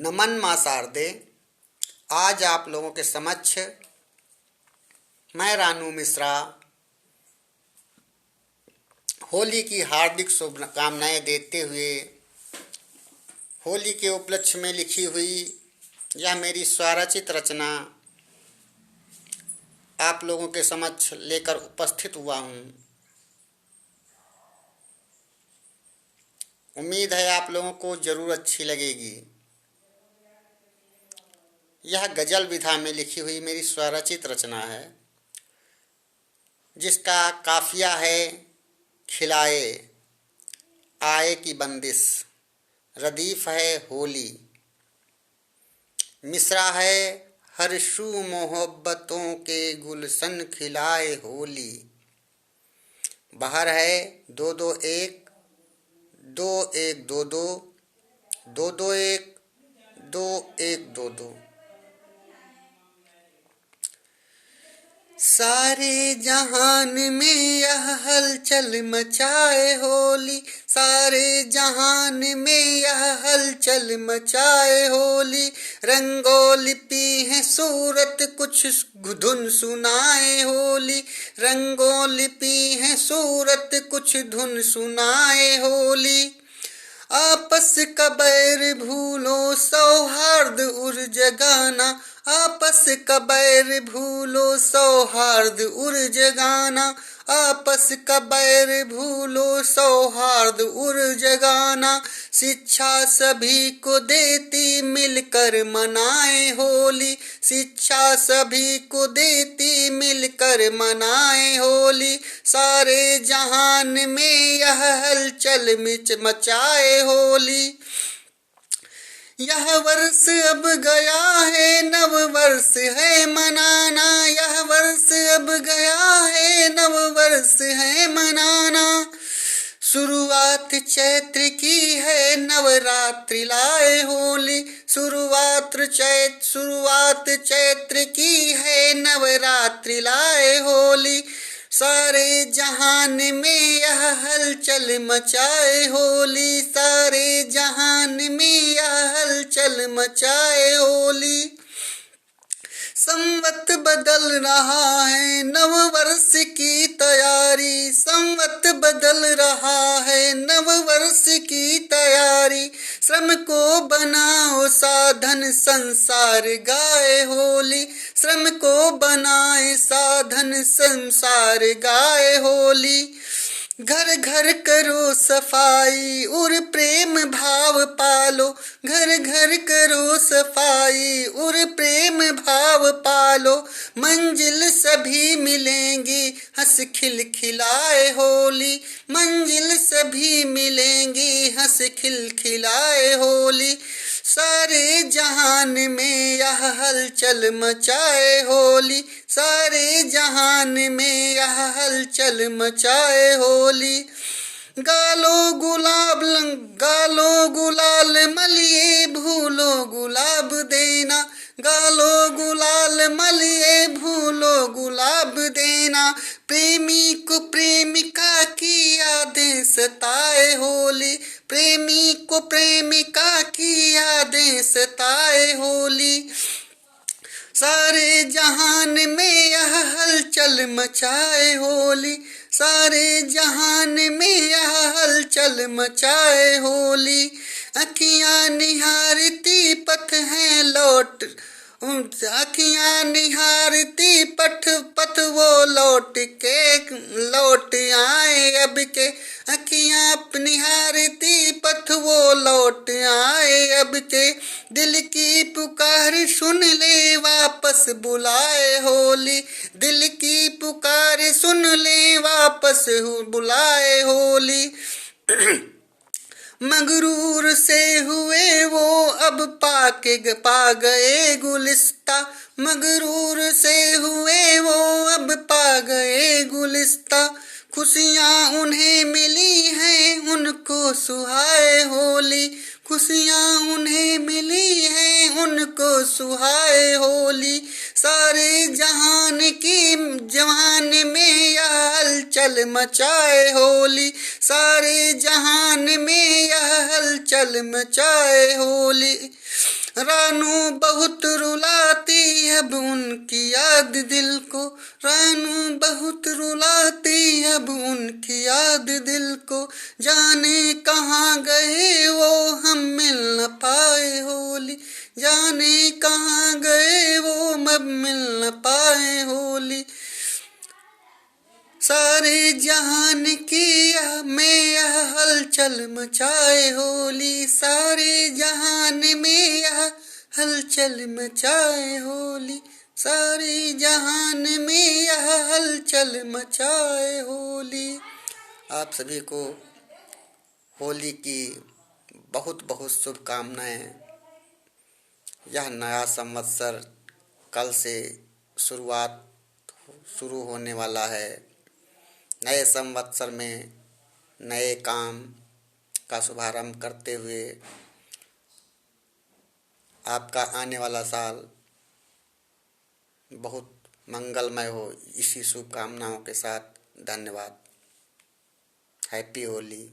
नमन मां शारदे। आज आप लोगों के समक्ष मैं रानू मिश्रा होली की हार्दिक शुभकामनाएं देते हुए होली के उपलक्ष्य में लिखी हुई यह मेरी स्वरचित रचना आप लोगों के समक्ष लेकर उपस्थित हुआ हूँ। उम्मीद है आप लोगों को जरूर अच्छी लगेगी। यह गजल विधा में लिखी हुई मेरी स्वरचित रचना है, जिसका काफिया है खिलाए आए की बंदिश, रदीफ है होली, मिसरा है हर्षू मोहब्बतों के गुलशन खिलाए होली। बहर है 2-2-1 2-1-2-2 2-2-1 2-1-2-2। सारे जहान में यह हलचल मचाए होली, सारे जहान में यह हलचल मचाए होली। रंगोली पी है सूरत कुछ धुन सुनाए होली, रंगोली पी है सूरत कुछ धुन सुनाए होली। आपस का बैर भूलो सौहार्द उर्ज गाना, आपस का बैर भूलो सौहार्द उर्ज गाना, आपस का बैर भूलो सौहार्द उर्ज गाना। शिक्षा सभी को देती मिलकर मनाए होली, शिक्षा सभी को देती मिलकर मनाए होली। सारे जहान में यह हलचल मचाए होली। यह वर्ष अब गया है नव वर्ष है मनाना, यह वर्ष अब गया है नव वर्ष है मनाना। शुरुआत चैत्र की है नवरात्रि लाए होली, शुरुआत चैत्र की है नवरात्रि लाए होली। सारे जहान में यह हलचल मचाए होली, सारे जहान में यह हलचल मचाए होली। संवत बदल रहा है नव वर्ष की तैयारी, संवत बदल रहा है नव वर्ष की तैयारी। श्रम को बनाओ साधन संसार गाए होली, श्रम को बनाए साधन संसार गाए होली। घर घर करो सफाई और प्रेम भाव पालो, घर घर करो सफाई और प्रेम भाव पालो। मंजिल सभी मिलेंगी हंस खिलखिलाए होली, मंजिल सभी मिलेंगी हंस खिलखिलाए होली। सारे जहान में यह हलचल मचाए होली, सारे जहान में यह हलचल मचाए होली। गालो गुलाल मलिए भूलो गुलाब देना, गालो गुलाल मलिए भूलो गुलाब देना। प्रेमी को प्रेमिका की यादें सताए होली, प्रेमी को प्रेमिका की यादें सताए होली। सारे जहान में यह हलचल मचाए होली, सारे जहान में यह हलचल मचाए होली। अखियां निहारती पथ हैं लौट, अखियां निहारती पथ वो लौट आए अब के, अखियां निहारती पथ वो लौट आए अब के। दिल की पुकार सुन ले वापस बुलाए होली, दिल की पुकार सुन ले वापस बुलाए होली। मगरूर से हुए वो अब पा गए गुलिस्ता, मगरूर से हुए वो अब पा गए गुलिस्ता। खुशियाँ उन्हें मिली हैं उनको सुहाए होली, खुशियाँ उन्हें मिली हैं उनको सुहाए होली। सारे जहान में यह हलचल मचाए होली, सारे जहान में यह हलचल मचाए होली। रानू बहुत रुलाती अब उनकी याद दिल को, रानू बहुत रुलाती अब उनकी याद दिल को, जाने कहाँ गए वो हम मिल न पाए होली, जाने कहाँ गए वो अब मिल न पाए होली। सारे जहान की यह हलचल मचाए होली, सारे जहान में यह हलचल मचाए होली, सारे जहान में यह हलचल मचाए होली। आप सभी को होली की बहुत बहुत शुभकामनाएं। यह नया संवत्सर कल से शुरू होने वाला है। नए संवत्सर में नए काम का शुभारंभ करते हुए आपका आने वाला साल बहुत मंगलमय हो, इसी शुभकामनाओं के साथ धन्यवाद। हैप्पी होली।